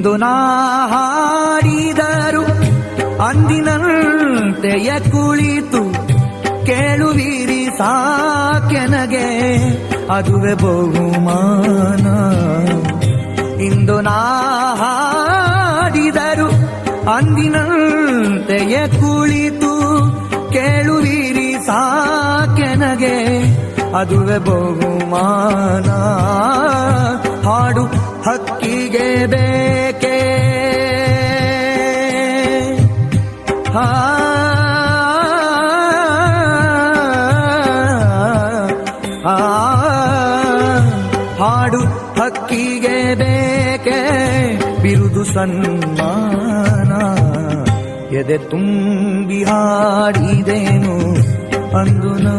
ಇಂದು ನಾ ಹಾಡಿದರು ಅಂದಿನಂತೆಯ ಕುಳಿತು ಕೇಳುವಿರಿ ಸಾಕೆನಗೆ ಅದುವೆ ಬಹುಮಾನ. ಇಂದು ನಾ ಹಾಡಿದರು ಅಂದಿನಂತೆಯ ಕುಳಿತು ಕೇಳುವಿರಿ ಸಾಕೆನಗೆ ಅದುವೆ ಬಹುಮಾನ. ಹಾಡು ಹಕ್ಕಿಗೆ ಬೇಕೇ ಹಾಡು ಹಕ್ಕಿಗೆ ಬೇಕೆ ಬಿರುದು ಸನ್ಮಾನ. ಎದೆ ತುಂಬಿ ಹಾಡಿದೇನು ಅಂದು ನಾ